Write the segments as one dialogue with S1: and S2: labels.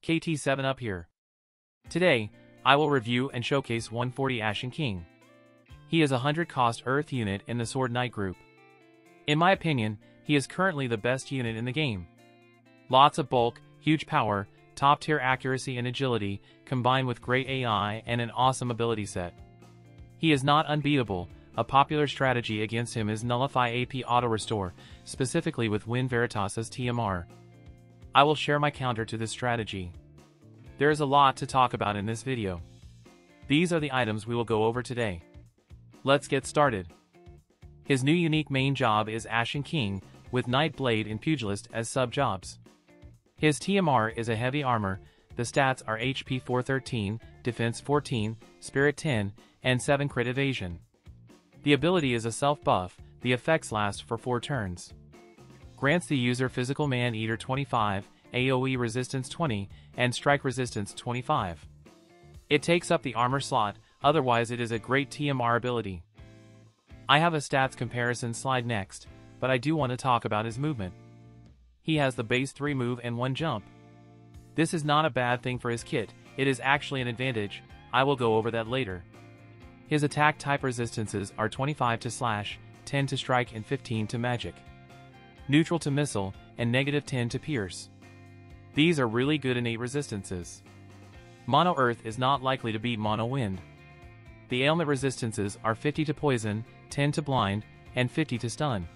S1: KT7 up here. Today, I will review and showcase 140 Ashen King. He is a 100 cost Earth unit in the Sword Knight group. In my opinion, he is currently the best unit in the game. Lots of bulk, huge power, top tier accuracy and agility, combined with great AI and an awesome ability set. He is not unbeatable. A popular strategy against him is nullify AP auto restore, specifically with Wind Veritas TMR. I will share my counter to this strategy. There is a lot to talk about in this video. These are the items we will go over today. Let's get started. His new unique main job is Ashen King, with Night Blade and Pugilist as sub-jobs. His TMR is a heavy armor. The stats are HP 413, Defense 14, Spirit 10, and 7 crit evasion. The ability is a self-buff. The effects last for 4 turns. Grants the user Physical Man-Eater 25, AoE resistance 20, and strike resistance 25. It takes up the armor slot, otherwise it is a great TMR ability. I have a stats comparison slide next, but I do want to talk about his movement. He has the base 3 move and 1 jump. This is not a bad thing for his kit, it is actually an advantage. I will go over that later. His attack type resistances are 25 to slash, 10 to strike and 15 to magic. Neutral to missile, and negative 10 to pierce. These are really good innate resistances. Mono Earth is not likely to beat Mono Wind. The ailment resistances are 50 to poison, 10 to blind, and 50 to stun.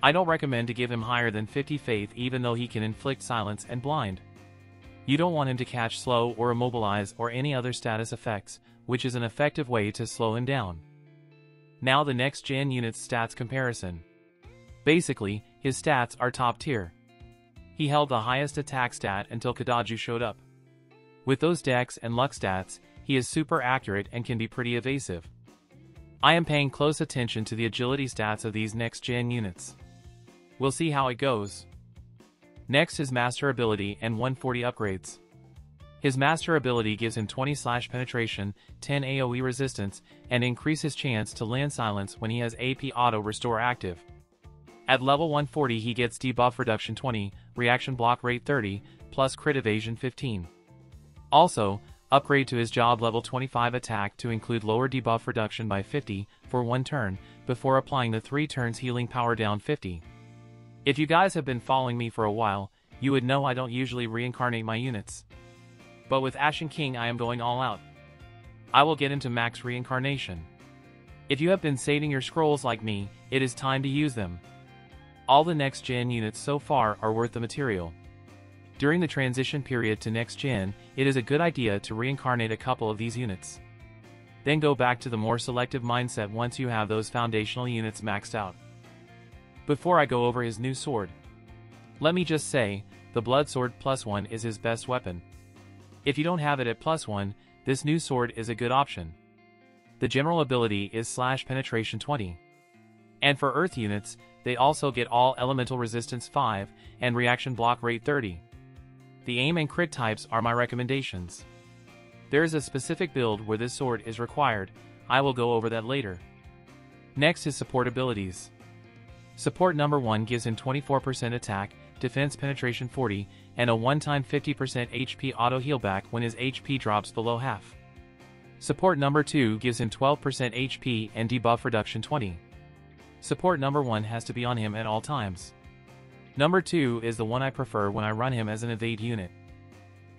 S1: I don't recommend to give him higher than 50 faith even though he can inflict silence and blind. You don't want him to catch slow or immobilize or any other status effects, which is an effective way to slow him down. Now the next gen unit's stats comparison. Basically, his stats are top tier. He held the highest attack stat until Kadaju showed up. With those dex and luck stats, he is super accurate and can be pretty evasive. I am paying close attention to the agility stats of these next gen units. We'll see how it goes. Next is Master Ability and 140 upgrades. His Master Ability gives him 20 slash penetration, 10 AoE resistance, and increases chance to land silence when he has AP auto restore active. At level 140 he gets debuff reduction 20, reaction block rate 30, plus crit evasion 15. Also, upgrade to his job level 25 attack to include lower debuff reduction by 50 for 1 turn, before applying the 3 turns healing power down 50. If you guys have been following me for a while, you would know I don't usually reincarnate my units. But with Ashen King I am going all out. I will get into max reincarnation. If you have been saving your scrolls like me, it is time to use them. All the next gen units so far are worth the material. During the transition period to next gen, it is a good idea to reincarnate a couple of these units. Then go back to the more selective mindset once you have those foundational units maxed out. Before I go over his new sword, let me just say, the Blood Sword +1 is his best weapon. If you don't have it at +1, this new sword is a good option. The general ability is slash penetration 20. And for Earth units, they also get all elemental resistance 5 and reaction block rate 30. The aim and crit types are my recommendations. There is a specific build where this sword is required. I will go over that later. Next is support abilities. Support number 1 gives him 24% attack, defense penetration 40, and a one-time 50% HP auto heal back when his HP drops below half. Support number 2 gives him 12% HP and debuff reduction 20. Support number 1 has to be on him at all times. Number 2 is the one I prefer when I run him as an evade unit.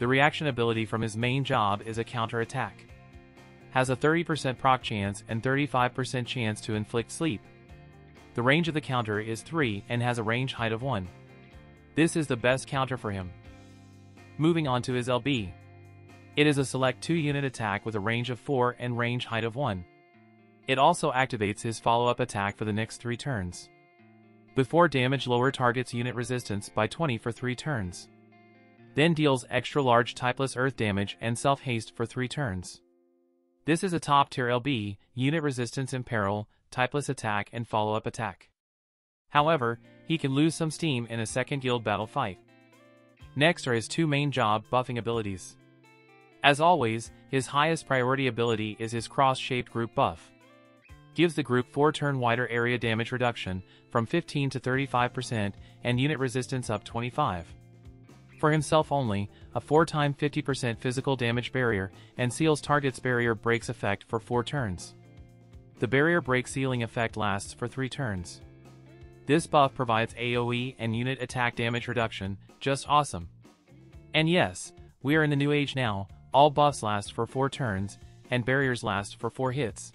S1: The reaction ability from his main job is a counter attack. Has a 30% proc chance and 35% chance to inflict sleep. The range of the counter is 3 and has a range height of 1. This is the best counter for him. Moving on to his LB. It is a select 2 unit attack with a range of 4 and range height of 1. It also activates his follow-up attack for the next 3 turns. Before damage lower target's unit resistance by 20 for 3 turns. Then deals extra large typeless earth damage and self-haste for 3 turns. This is a top tier LB, unit resistance in peril, typeless attack and follow-up attack. However, he can lose some steam in a second guild battle fight. Next are his 2 main job buffing abilities. As always, his highest priority ability is his cross-shaped group buff. Gives the group 4 turn wider area damage reduction from 15 to 35% and unit resistance up 25. For himself only, a 4x 50% physical damage barrier, and seals target's barrier breaks effect for 4 turns. The barrier break sealing effect lasts for 3 turns. This buff provides AoE and unit attack damage reduction, just awesome. And yes, we are in the new age now, all buffs last for 4 turns, and barriers last for 4 hits.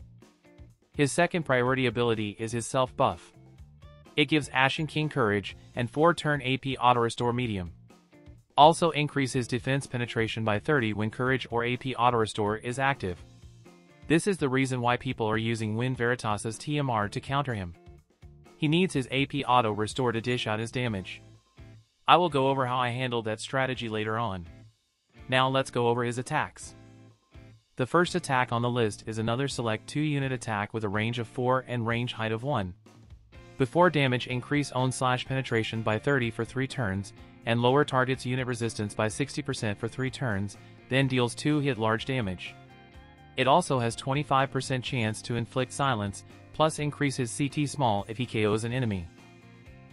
S1: His second priority ability is his self buff. It gives Ashen King Courage and 4-turn AP auto-restore medium. Also increases defense penetration by 30 when Courage or AP auto-restore is active. This is the reason why people are using Wind Veritas TMR to counter him. He needs his AP auto-restore to dish out his damage. I will go over how I handled that strategy later on. Now let's go over his attacks. The first attack on the list is another select 2-unit attack with a range of 4 and range height of 1. Before damage, increase own/penetration by 30 for 3 turns, and lower target's unit resistance by 60% for 3 turns, then deals 2 hit large damage. It also has 25% chance to inflict silence, plus increases CT small if he KOs an enemy.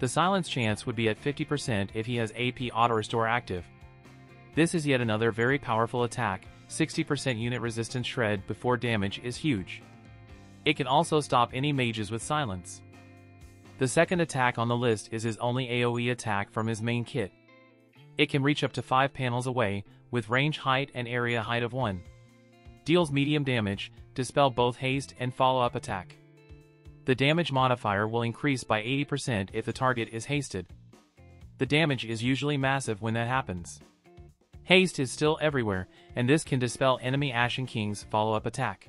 S1: The silence chance would be at 50% if he has AP auto-restore active. This is yet another very powerful attack. 60% unit resistance shred before damage is huge. It can also stop any mages with silence. The second attack on the list is his only AoE attack from his main kit. It can reach up to 5 panels away, with range height and area height of 1. Deals medium damage, dispel both haste and follow-up attack. The damage modifier will increase by 80% if the target is hasted. The damage is usually massive when that happens. Haste is still everywhere, and this can dispel enemy Ashen King's follow-up attack.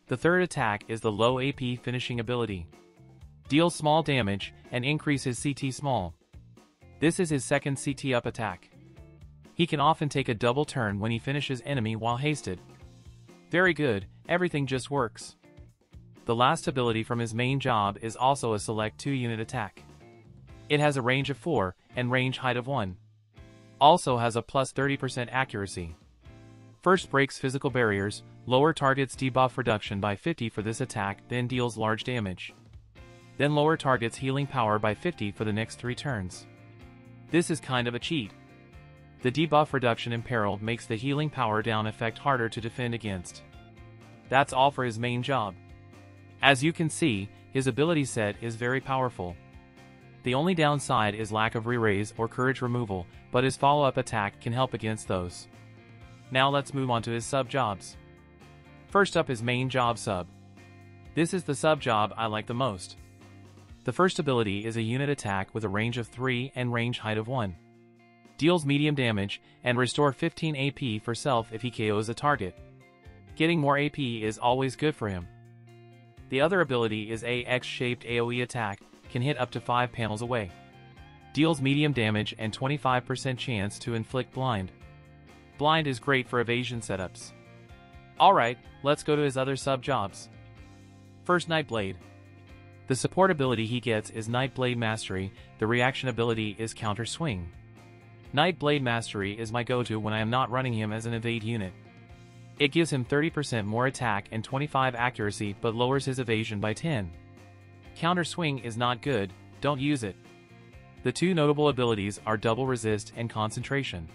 S1: The third attack is the low AP finishing ability. Deals small damage, and increases CT small. This is his second CT up attack. He can often take a double turn when he finishes enemy while hasted. Very good, everything just works. The last ability from his main job is also a select 2-unit attack. It has a range of 4, and range height of 1. Also has a plus 30% accuracy. First breaks physical barriers, lower target's debuff reduction by 50 for this attack, then deals large damage. Then lower target's healing power by 50 for the next 3 turns. This is kind of a cheat. The debuff reduction in peril makes the healing power down effect harder to defend against. That's all for his main job. As you can see, his ability set is very powerful. The only downside is lack of re-raise or courage removal, but his follow-up attack can help against those. Now let's move on to his sub-jobs. First up is main job sub. This is the sub-job I like the most. The first ability is a unit attack with a range of 3 and range height of 1. Deals medium damage, and restore 15 AP for self if he KOs a target. Getting more AP is always good for him. The other ability is a X-shaped AoE attack, can hit up to 5 panels away. Deals medium damage and 25% chance to inflict blind. Blind is great for evasion setups. Alright, let's go to his other sub-jobs. First, Nightblade. The support ability he gets is Nightblade Mastery, the reaction ability is Counter Swing. Nightblade Mastery is my go-to when I am not running him as an evade unit. It gives him 30% more attack and 25 accuracy but lowers his evasion by 10. Counter Swing is not good, don't use it. The two notable abilities are Double Resist and Concentration.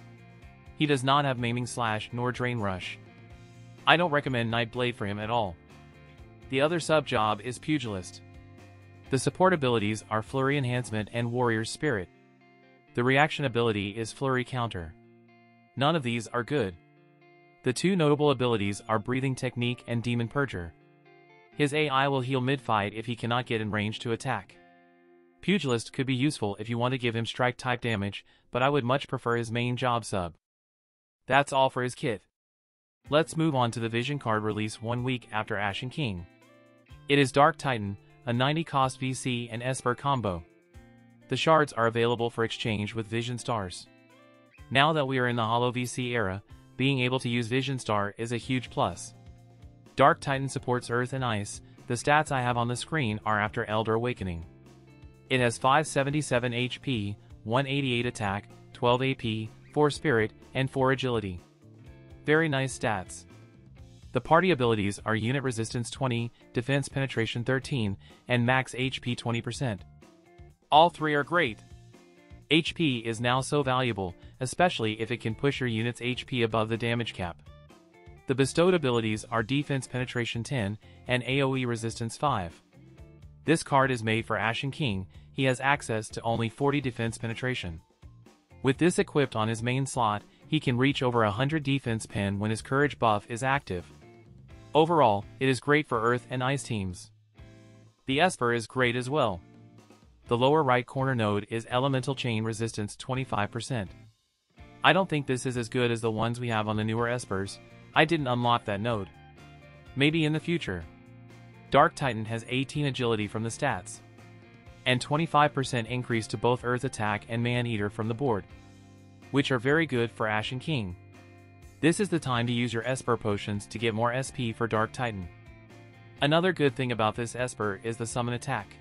S1: He does not have Maiming Slash nor Drain Rush. I don't recommend Nightblade for him at all. The other sub-job is Pugilist. The support abilities are Flurry Enhancement and Warrior's Spirit. The reaction ability is Flurry Counter. None of these are good. The two notable abilities are Breathing Technique and Demon Purger. His AI will heal mid-fight if he cannot get in range to attack. Pugilist could be useful if you want to give him strike-type damage, but I would much prefer his main job sub. That's all for his kit. Let's move on to the Vision card release 1 week after Ashen King. It is Dark Titan, a 90-cost VC and Esper combo. The shards are available for exchange with Vision Stars. Now that we are in the Holo VC era, being able to use Vision Star is a huge plus. Dark Titan supports Earth and Ice. The stats I have on the screen are after Elder Awakening. It has 577 HP, 188 attack, 12 AP, 4 Spirit, and 4 Agility. Very nice stats. The party abilities are Unit Resistance 20, Defense Penetration 13, and Max HP 20%. All three are great. HP is now so valuable, especially if it can push your unit's HP above the damage cap. The bestowed abilities are Defense Penetration 10 and AoE Resistance 5. This card is made for Ashen King. He has access to only 40 defense penetration. With this equipped on his main slot, he can reach over 100 defense pen when his courage buff is active. Overall, it is great for Earth and Ice teams. The Esper is great as well. The lower right corner node is Elemental Chain Resistance 25%. I don't think this is as good as the ones we have on the newer Espers. I didn't unlock that node. Maybe in the future. Dark Titan has 18 agility from the stats. And 25% increase to both Earth Attack and Man-Eater from the board, which are very good for Ashen King. This is the time to use your Esper potions to get more SP for Dark Titan. Another good thing about this Esper is the summon attack,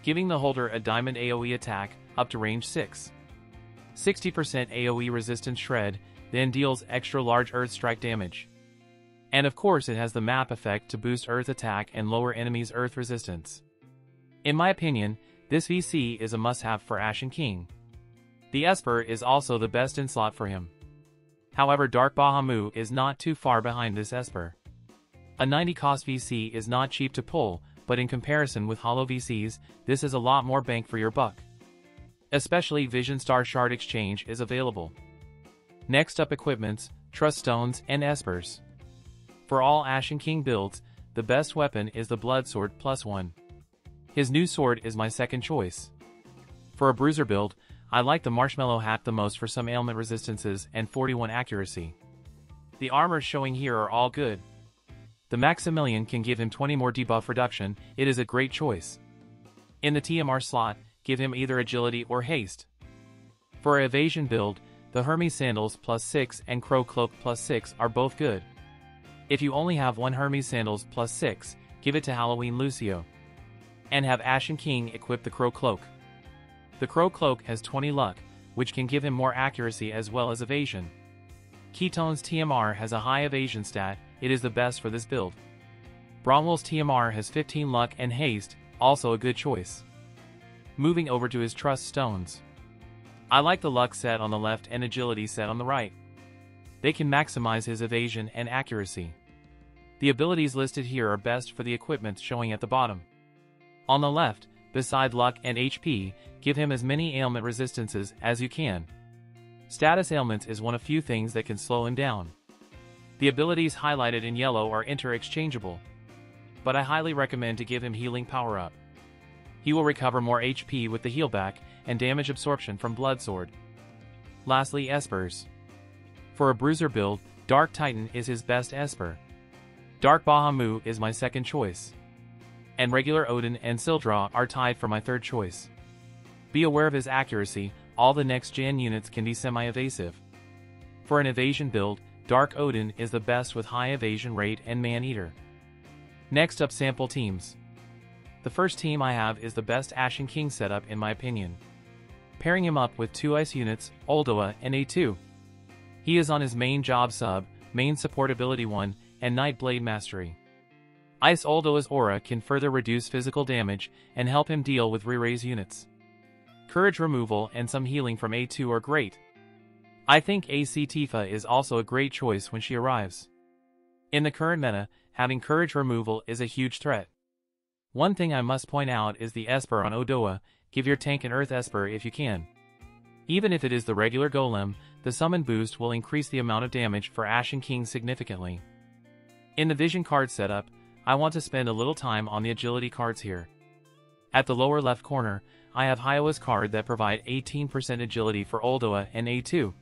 S1: giving the holder a diamond AoE attack up to range 6. 60% AoE resistance shred, then deals extra large Earth strike damage. And of course it has the map effect to boost Earth attack and lower enemies' Earth resistance. In my opinion, this VC is a must-have for Ashen King. The Esper is also the best in slot for him. However, Dark Bahamut is not too far behind this Esper. A 90 cost VC is not cheap to pull, but in comparison with Hollow VCs, this is a lot more bang for your buck. Especially Vision Star Shard Exchange is available. Next up, equipments, Truststones, and Espers. For all Ashen King builds, the best weapon is the Blood Sword +1. His new sword is my second choice. For a bruiser build, I like the Marshmallow Hat the most for some ailment resistances and 41 accuracy. The armors showing here are all good. The Maximilian can give him 20 more debuff reduction. It is a great choice. In the TMR slot, give him either agility or haste. For an evasion build, the Hermes Sandals +6 and Crow Cloak +6 are both good. If you only have one Hermes Sandals +6, give it to Halloween Lucio. And have Ashen King equip the Crow Cloak. The Crow Cloak has 20 luck, which can give him more accuracy as well as evasion. Ketone's TMR has a high evasion stat. It is the best for this build. Bromwell's TMR has 15 luck and haste, also a good choice. Moving over to his Trust Stones. I like the luck set on the left and agility set on the right. They can maximize his evasion and accuracy. The abilities listed here are best for the equipment showing at the bottom. On the left, beside luck and HP, give him as many ailment resistances as you can. Status ailments is one of few things that can slow him down. The abilities highlighted in yellow are interchangeable, but I highly recommend to give him healing power up. He will recover more HP with the heal back and damage absorption from Blood Sword. Lastly, Espers. For a bruiser build, Dark Titan is his best Esper. Dark Bahamut is my second choice. And regular Odin and Sildra are tied for my third choice. Be aware of his accuracy. All the next-gen units can be semi-evasive. For an evasion build, Dark Odin is the best with high evasion rate and Man-Eater. Next up, sample teams. The first team I have is the best Ashen King setup in my opinion. Pairing him up with 2 ice units, Oelde and A2. He is on his main job sub, main support ability 1, and Night Blade Mastery. Ice Oldoa's aura can further reduce physical damage and help him deal with re-raise units. Courage removal and some healing from A2 are great. I think AC Tifa is also a great choice when she arrives. In the current meta, having courage removal is a huge threat. One thing I must point out is the Esper on Odoa. Give your tank an Earth Esper if you can. Even if it is the regular Golem, the summon boost will increase the amount of damage for Ashen King significantly. In the Vision card setup, I want to spend a little time on the agility cards here. At the lower left corner, I have Hioa's card that provide 18% agility for Oldoa and A2.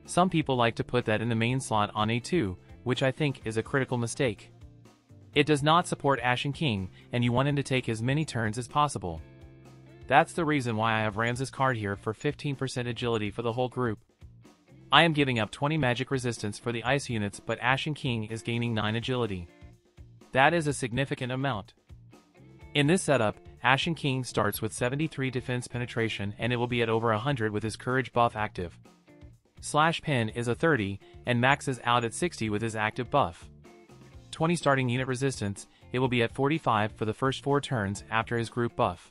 S1: Some people like to put that in the main slot on A2, which I think is a critical mistake. It does not support Ashen King, and you want him to take as many turns as possible. That's the reason why I have Ramses' card here for 15% agility for the whole group. I am giving up 20 magic resistance for the ice units, but Ashen King is gaining 9 agility. That is a significant amount. In this setup, Ashen King starts with 73 defense penetration and it will be at over 100 with his courage buff active. Slash pen is a 30 and maxes out at 60 with his active buff. 20 starting unit resistance, it will be at 45 for the first 4 turns after his group buff.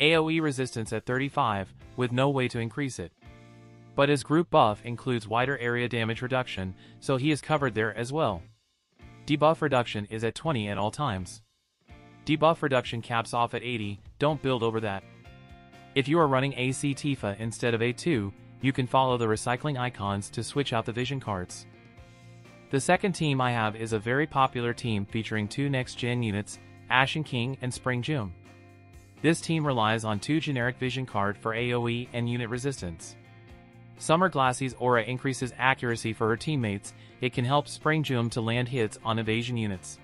S1: AoE resistance at 35, with no way to increase it. But his group buff includes wider area damage reduction, so he is covered there as well. Debuff reduction is at 20 at all times. Debuff reduction caps off at 80, don't build over that. If you are running AC Tifa instead of A2, you can follow the recycling icons to switch out the vision cards. The second team I have is a very popular team featuring 2 next-gen units, Ashen King and Spring June. This team relies on 2 generic vision card for AoE and unit resistance. SummerGlaciela's aura increases accuracy for her teammates. It can help Spring June to land hits on evasion units.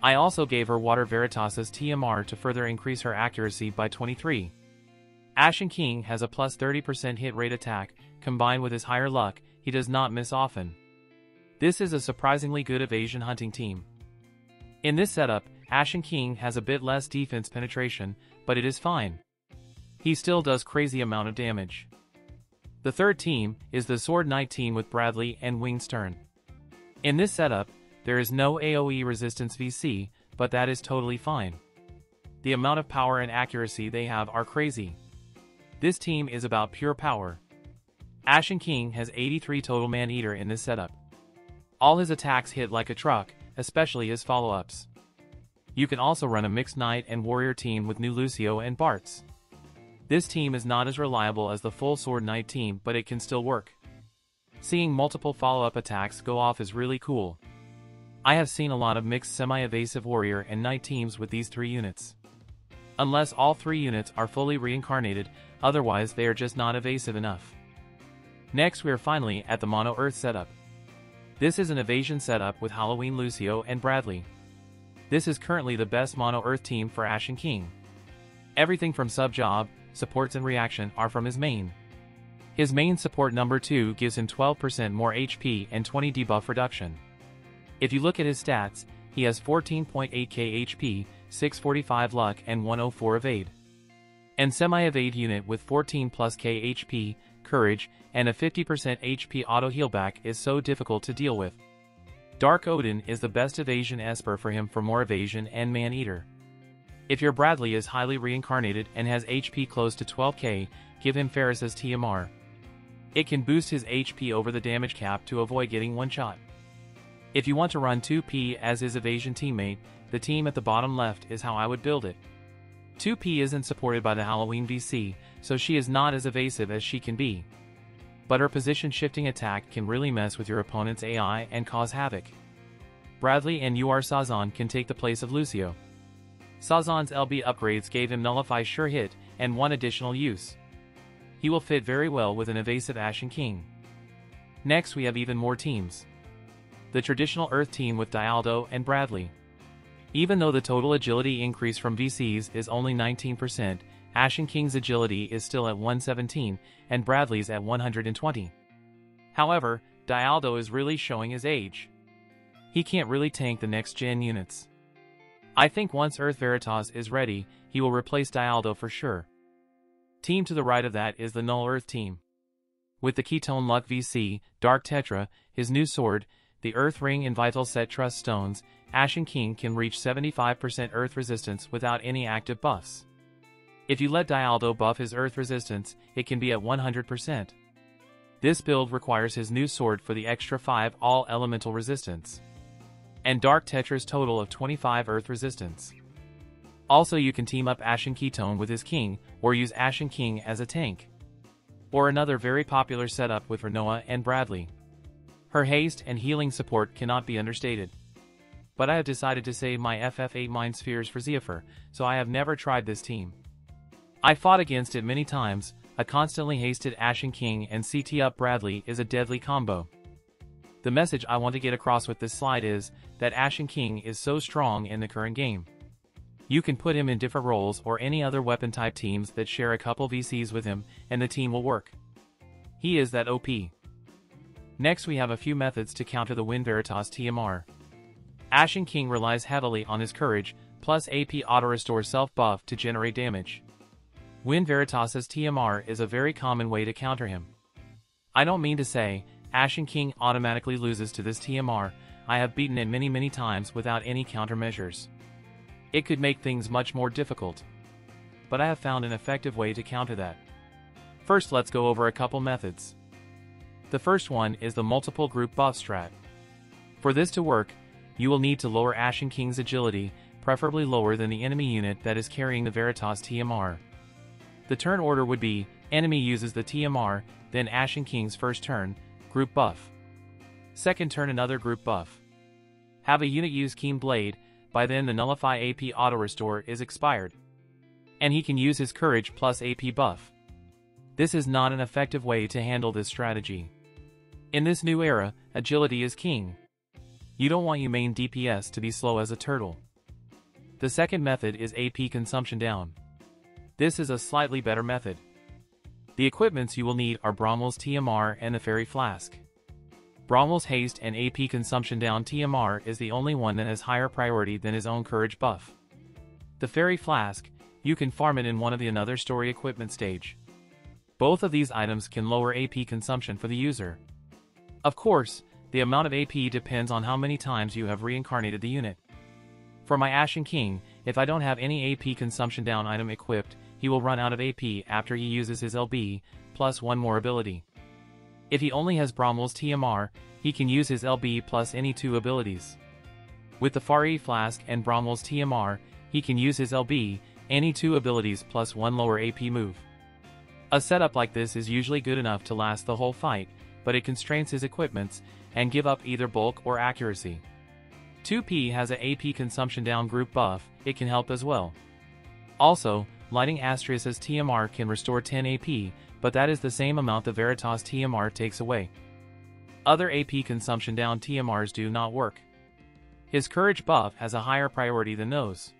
S1: I also gave her Wind Veritas TMR to further increase her accuracy by 23. Ashen King has a plus 30% hit rate attack. Combined with his higher luck, he does not miss often. This is a surprisingly good evasion hunting team. In this setup, Ashen King has a bit less defense penetration, but it is fine. He still does crazy amount of damage. The third team is the Sword Knight team with Bradley and Winged Stern. In this setup, there is no AoE resistance VC, but that is totally fine. The amount of power and accuracy they have are crazy. This team is about pure power. Ashen King has 83 total man-eater in this setup. All his attacks hit like a truck, especially his follow-ups. You can also run a mixed knight and warrior team with new Lucio and Bartz. This team is not as reliable as the full Sword Knight team, but it can still work. Seeing multiple follow-up attacks go off is really cool. I have seen a lot of mixed semi-evasive warrior and knight teams with these 3 units. Unless all 3 units are fully reincarnated, otherwise they are just not evasive enough. Next we are finally at the Mono Earth setup. This is an evasion setup with Halloween Lucio and Bradley. This is currently the best Mono Earth team for Ashen King. Everything from sub-job, supports and reaction are from his main. His main support number 2 gives him 12% more HP and 20 debuff reduction. If you look at his stats, he has 14.8k HP, 645 luck and 104 evade. And semi-evade unit with 14 plus k HP, courage, and a 50% HP auto healback is so difficult to deal with. Dark Odin is the best evasion Esper for him for more evasion and man-eater. If your Bradley is highly reincarnated and has HP close to 12k, give him Faris's TMR. It can boost his HP over the damage cap to avoid getting one-shot. If you want to run 2P as his evasion teammate, the team at the bottom left is how I would build it. 2P isn't supported by the Halloween VC, so she is not as evasive as she can be. But her position shifting attack can really mess with your opponent's AI and cause havoc. Bradley and Sazan can take the place of Lucio. Sazan's LB upgrades gave him Nullify Sure Hit and 1 additional use. He will fit very well with an evasive Ashen King. Next we have even more teams. The traditional Earth team with Dialdo and Bradley. Even though the total agility increase from VCs is only 19%, Ashen King's agility is still at 117, and Bradley's at 120. However, Dialdo is really showing his age. He can't really tank the next-gen units. I think once Earth Veritas is ready, he will replace Dialdo for sure. Team to the right of that is the Null Earth team. With the Ketone Luck VC, Dark Tetra, his new sword, the Earth Ring and Vital Set Truststones, Ashen King can reach 75% Earth resistance without any active buffs. If you let Dialdo buff his Earth resistance, it can be at 100%. This build requires his new sword for the extra 5 all elemental resistance. And Dark Tetra's total of 25 Earth resistance. Also you can team up Ashen Ketone with his King, or use Ashen King as a tank. Or another very popular setup with Renoa and Bradley. Her haste and healing support cannot be understated. But I have decided to save my FF8 Mind Spheres for Zephyr, so I have never tried this team. I fought against it many times. A constantly hasted Ashen King and CT up Bradley is a deadly combo. The message I want to get across with this slide is that Ashen King is so strong in the current game. You can put him in different roles or any other weapon type teams that share a couple VCs with him, and the team will work. He is that OP. Next we have a few methods to counter the Wind Veritas TMR. Ashen King relies heavily on his courage, plus AP auto-restore self-buff to generate damage. Wind Veritas' TMR is a very common way to counter him. I don't mean to say, Ashen King automatically loses to this TMR. I have beaten it many times without any countermeasures. It could make things much more difficult. but I have found an effective way to counter that. First, let's go over a couple methods. The first one is the multiple group buff strat. For this to work, you will need to lower Ashen King's agility, preferably lower than the enemy unit that is carrying the Veritas TMR. The turn order would be, enemy uses the TMR, then Ashen King's first turn, group buff. Second turn another group buff. Have a unit use Keen Blade, by then the Nullify AP Auto Restore is expired. And he can use his Courage plus AP buff. This is not an effective way to handle this strategy. In this new era, agility is king. You don't want your main DPS to be slow as a turtle. The second method is AP consumption down. This is a slightly better method. The equipments you will need are Bromwell's TMR and the Fairy Flask. Bromwell's Haste and AP Consumption Down TMR is the only one that has higher priority than his own Courage buff. The Fairy Flask, you can farm it in one of the another story equipment stage. Both of these items can lower AP consumption for the user. Of course, the amount of AP depends on how many times you have reincarnated the unit. For my Ashen King, if I don't have any AP Consumption Down item equipped, he will run out of AP after he uses his LB, plus one more ability. If he only has Bromwell's TMR, he can use his LB plus any two abilities. With the Fairy Flask and Bromwell's TMR, he can use his LB, any two abilities plus one lower AP move. A setup like this is usually good enough to last the whole fight, but it constrains his equipments, and give up either bulk or accuracy. 2P has a AP consumption down group buff, it can help as well. Also, lighting Astrius' TMR can restore 10 AP, but that is the same amount the Veritas TMR takes away. Other AP consumption down TMRs do not work. His Courage buff has a higher priority than those.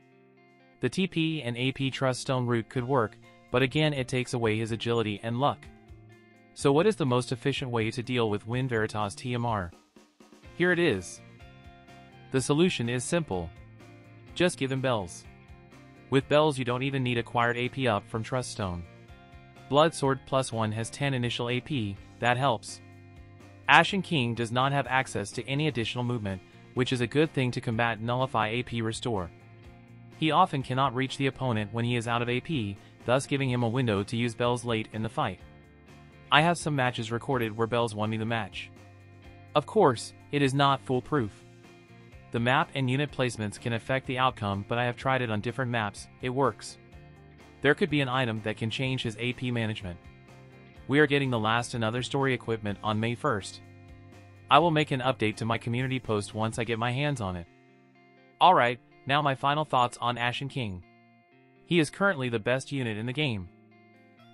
S1: The TP and AP Truststone route could work, but again it takes away his agility and luck. So what is the most efficient way to deal with Wind Veritas TMR? Here it is. The solution is simple. Just give him bells. With bells you don't even need acquired AP up from Truststone. Blood Sword plus 1 has 10 initial AP, that helps. Ashen King does not have access to any additional movement, which is a good thing to combat Nullify AP Restore. He often cannot reach the opponent when he is out of AP, thus giving him a window to use bells late in the fight. I have some matches recorded where bells won me the match. Of course, it is not foolproof. The map and unit placements can affect the outcome, but I have tried it on different maps, it works. There could be an item that can change his AP management. We are getting the last another story equipment on May 1st. I will make an update to my community post once I get my hands on it. Alright, now my final thoughts on Ashen King. He is currently the best unit in the game.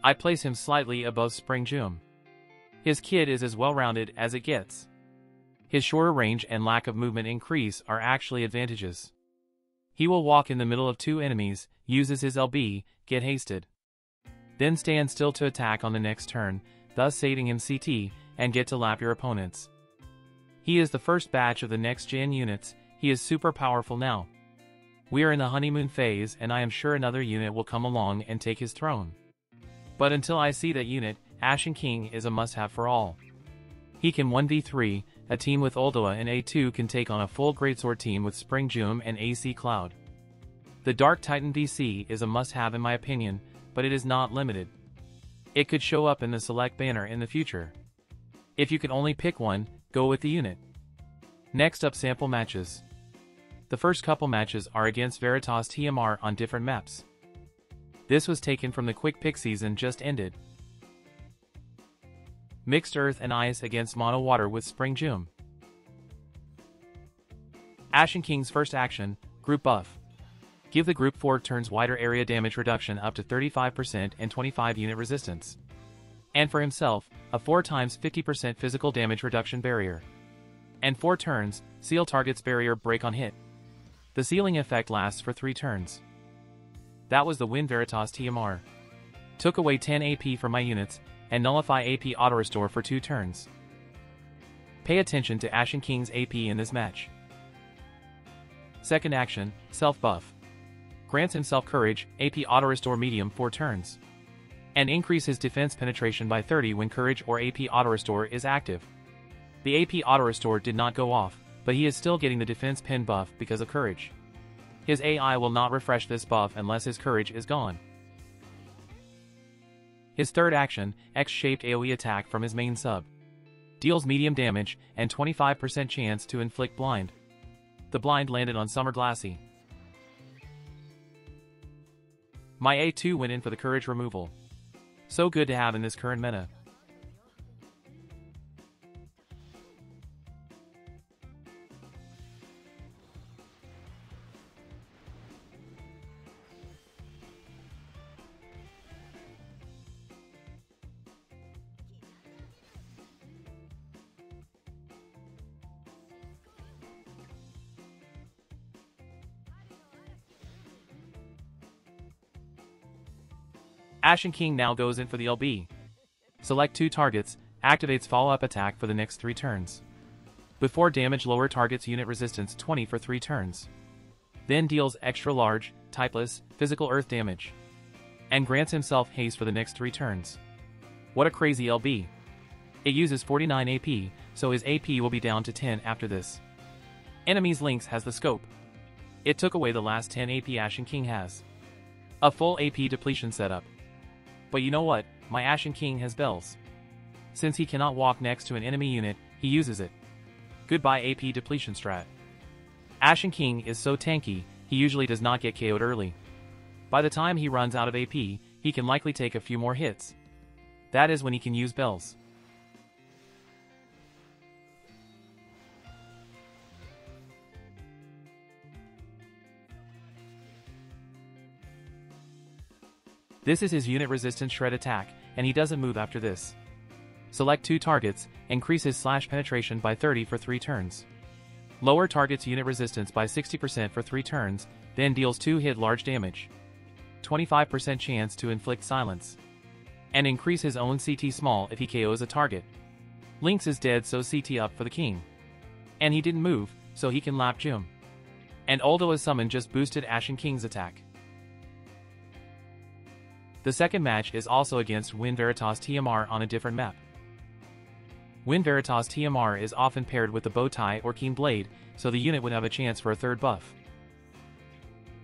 S1: I place him slightly above Spring Jum. His kit is as well-rounded as it gets. His shorter range and lack of movement increase are actually advantages. He will walk in the middle of two enemies, uses his LB, get hasted. Then stand still to attack on the next turn, thus saving him CT, and get to lap your opponents. He is the first batch of the next-gen units, he is super powerful now. We are in the honeymoon phase and I am sure another unit will come along and take his throne. But until I see that unit, Ashen King is a must-have for all. He can 1v3, a team with Oelde and A2 can take on a full Greatsword team with Spring Jum and AC Cloud. The Dark Titan DC is a must-have in my opinion, but it is not limited. It could show up in the select banner in the future. If you can only pick one, go with the unit. Next up, sample matches. The first couple matches are against Veritas TMR on different maps. This was taken from the quick pick season just ended. Mixed Earth and Ice against Mono Water with Spring Jum. Ashen King's first action, Group Buff. Give the group 4 turns wider area damage reduction up to 35% and 25 unit resistance. And for himself, a 4 times 50% physical damage reduction barrier. And 4 turns, seal target's barrier break on hit. The sealing effect lasts for 3 turns. That was the Wind Veritas TMR. Took away 10 AP from my units, and nullify AP auto restore for 2 turns. Pay attention to Ashen King's AP in this match. Second action, Self Buff. Grants himself Courage, AP auto restore medium 4 turns. And increase his defense penetration by 30 when Courage or AP auto restore is active. The AP auto restore did not go off, but he is still getting the defense pen buff because of Courage. His AI will not refresh this buff unless his Courage is gone. His third action, X-shaped AoE attack from his main sub. Deals medium damage and 25% chance to inflict blind. The blind landed on SummerGlaciela. My A2 went in for the courage removal. So good to have in this current meta. Ashen King now goes in for the LB. Select 2 targets, activates follow-up attack for the next 3 turns. Before damage lower target's unit resistance 20 for 3 turns. Then deals extra large, typeless, physical earth damage. And grants himself haste for the next 3 turns. What a crazy LB. It uses 49 AP, so his AP will be down to 10 after this. Enemy's Lynx has the scope. It took away the last 10 AP Ashen King has. A full AP depletion setup. But you know what, my Ashen King has bells. Since he cannot walk next to an enemy unit, he uses it. Goodbye AP depletion strat. Ashen King is so tanky, he usually does not get KO'd early. By the time he runs out of AP, he can likely take a few more hits. That is when he can use bells. This is his unit resistance shred attack, and he doesn't move after this. Select 2 targets, increases slash penetration by 30 for 3 turns. Lower target's unit resistance by 60% for 3 turns, then deals 2 hit large damage. 25% chance to inflict silence. And increase his own CT small if he KOs a target. Lynx is dead, so CT up for the king. And he didn't move, so he can lap Jim. And Oelde as summoned just boosted Ashen King's attack. The second match is also against Wind Veritas TMR on a different map. Wind Veritas TMR is often paired with the bow tie or keen blade, so the unit would have a chance for a third buff.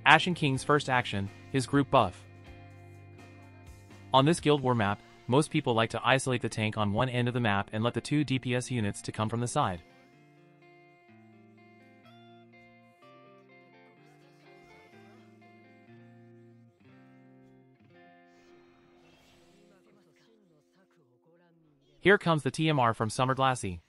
S1: Ashen King's first action, his group buff. On this Guild War map, most people like to isolate the tank on one end of the map and let the 2 DPS units to come from the side. Here comes the TMR from SummerGlaciela.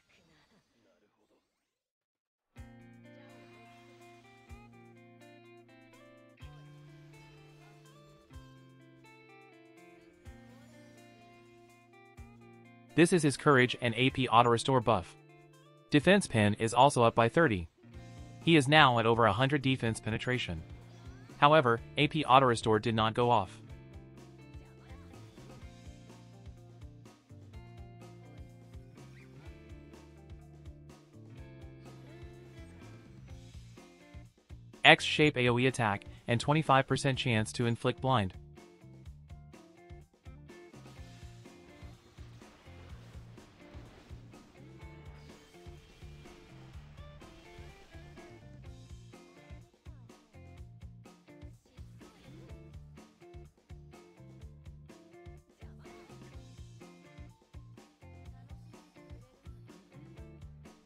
S1: This is his courage and AP auto-restore buff. Defense pen is also up by 30. He is now at over 100 defense penetration. However, AP auto-restore did not go off. X-shape AoE attack, and 25% chance to inflict blind.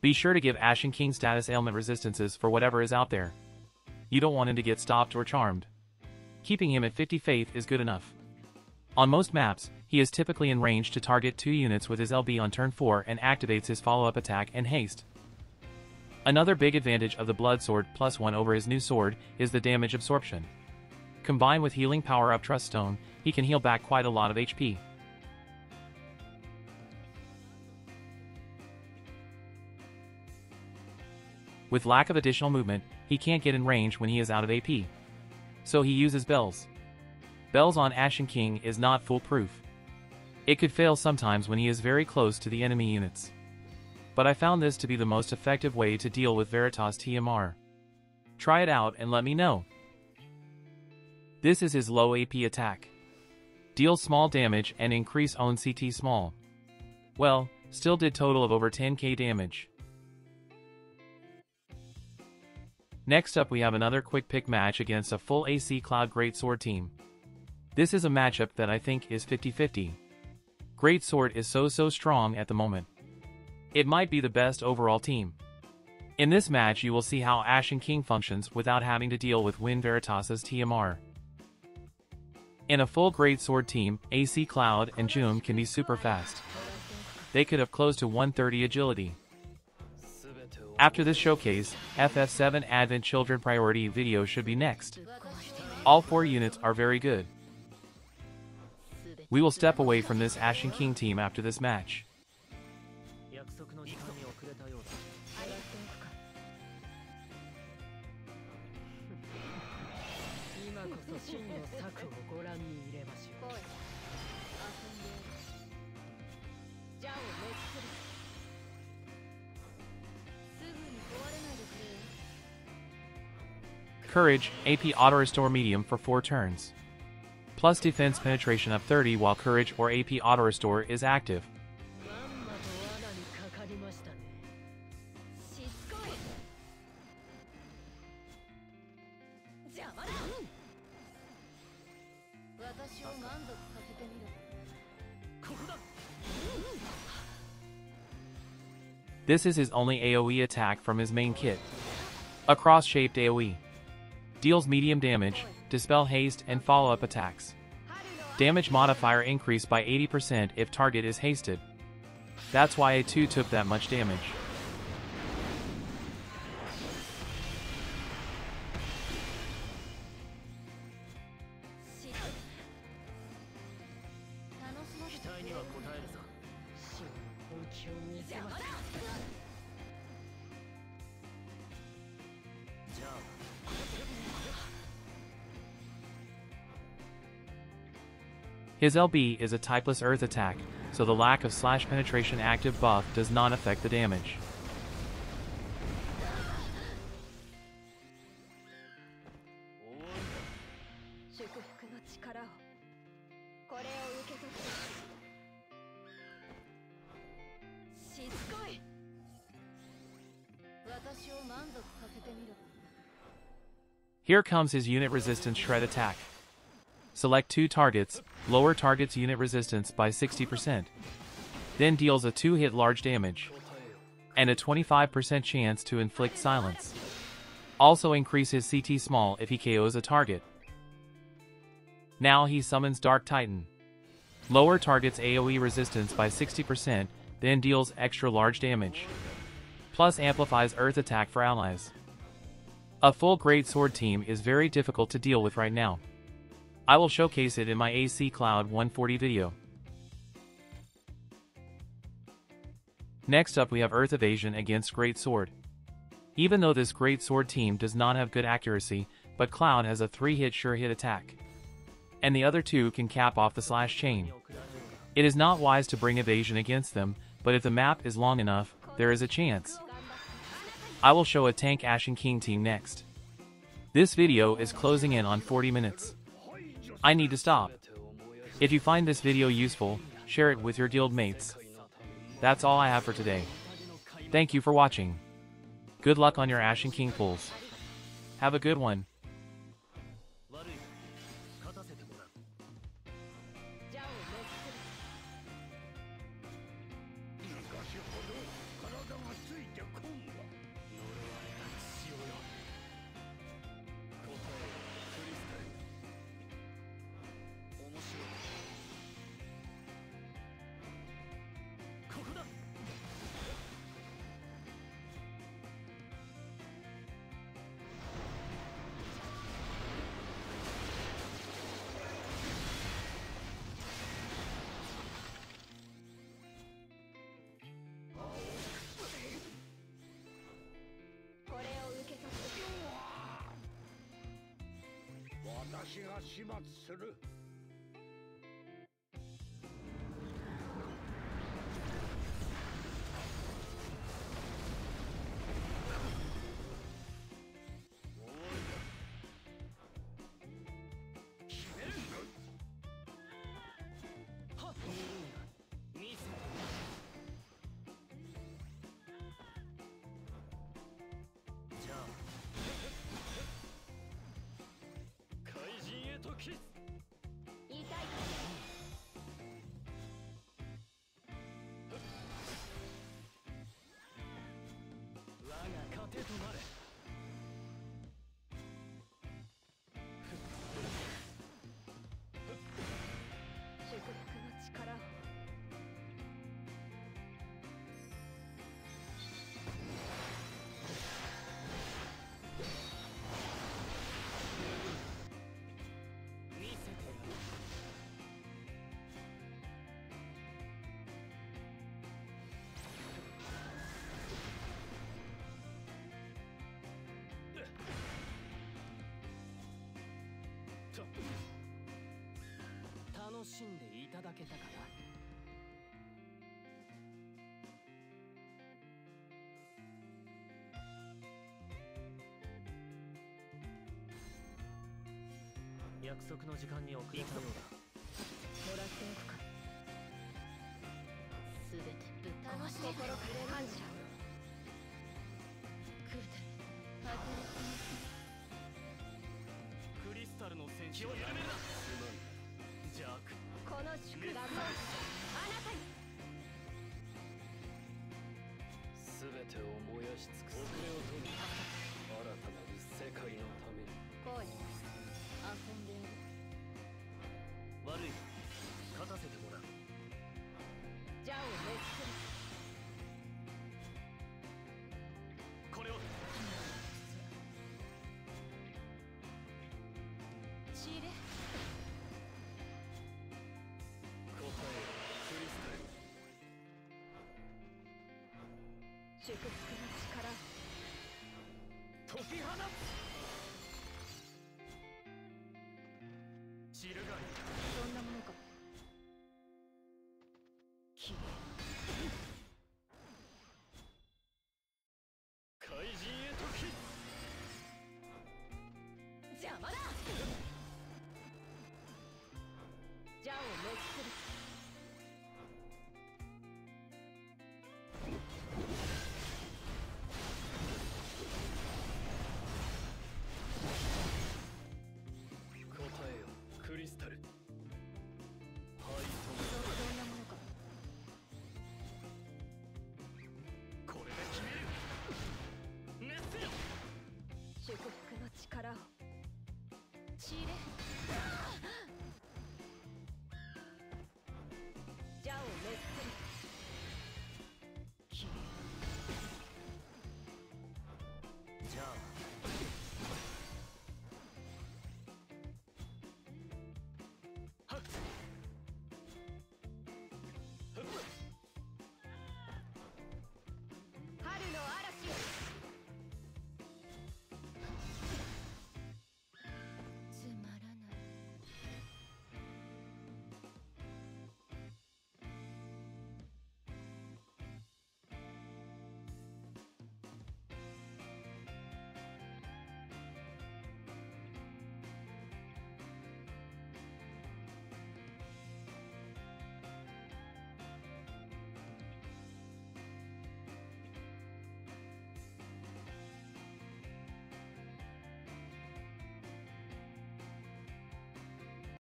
S1: Be sure to give Ashen King status ailment resistances for whatever is out there. You don't want him to get stopped or charmed. Keeping him at 50 faith is good enough. On most maps, he is typically in range to target 2 units with his LB on turn 4 and activates his follow-up attack and haste. Another big advantage of the Blood Sword +1 over his new sword is the damage absorption. Combined with healing power up Truststone, he can heal back quite a lot of HP. With lack of additional movement, he can't get in range when he is out of AP. So he uses bells. Bells on Ashen King is not foolproof. It could fail sometimes when he is very close to the enemy units. But I found this to be the most effective way to deal with Veritas TMR. Try it out and let me know. This is his low AP attack. Deals small damage and increase own CT small. Well, still did total of over 10k damage. Next up we have another quick pick match against a full AC Cloud Greatsword team. This is a matchup that I think is 50-50. Greatsword is so strong at the moment. It might be the best overall team. In this match you will see how Ashen King functions without having to deal with Wind Veritas TMR. In a full Greatsword team, AC Cloud and June can be super fast. They could have close to 130 agility. After this showcase, FF7 Advent Children Priority video should be next. All 4 units are very good. We will step away from this Ashen King team after this match. Courage, AP Auto Restore Medium for 4 turns. Plus defense penetration of 30 while Courage or AP Auto Restore is active. This is his only AoE attack from his main kit. A cross-shaped AoE. Deals medium damage, dispel haste and follow-up attacks. Damage modifier increased by 80% if target is hasted. That's why A2 took that much damage. His LB is a typeless earth attack, so the lack of slash penetration active buff does not affect the damage. Here comes his unit resistance shred attack. Select 2 targets, lower target's unit resistance by 60%. Then deals a 2-hit large damage. And a 25% chance to inflict silence. Also increase his CT small if he KOs a target. Now he summons Dark Titan. Lower target's AoE resistance by 60%, then deals extra large damage. Plus amplifies earth attack for allies. A full Greatsword team is very difficult to deal with right now. I will showcase it in my AC Cloud 140 video. Next up we have Earth Evasion against Greatsword. Even though this Greatsword team does not have good accuracy, but Cloud has a 3-hit sure hit attack. And the other 2 can cap off the slash chain. It is not wise to bring Evasion against them, but if the map is long enough, there is a chance. I will show a tank Ashen King team next. This video is closing in on 40 minutes. I need to stop. If you find this video useful, share it with your guild mates. That's all I have for today. Thank you for watching. Good luck on your Ashen King pulls. Have a good one.
S2: が糧となれ。
S3: 祝福の力を。
S2: 見せてやる。楽しんでいただけたかな。約束の時間に遅れたようだ。
S3: もらっておくか。すべてぶっ壊して心から感謝。クーテル、
S2: クリスタルの戦士を緩めるな。邪悪。
S3: この祝福をあなたに。
S2: すべてを燃やし尽くす。遅れを取り、新たなる世界のために。
S3: こうに遊んでやる。
S2: 悪い。勝たせてもらう。
S3: 邪を滅
S2: する。これを。
S3: 仕入れ。
S2: 答えはクリスタル。
S3: 祝福の力を。
S2: 解き放つ。チルガイ。
S3: そんなものか。消え。
S2: 怪人へと決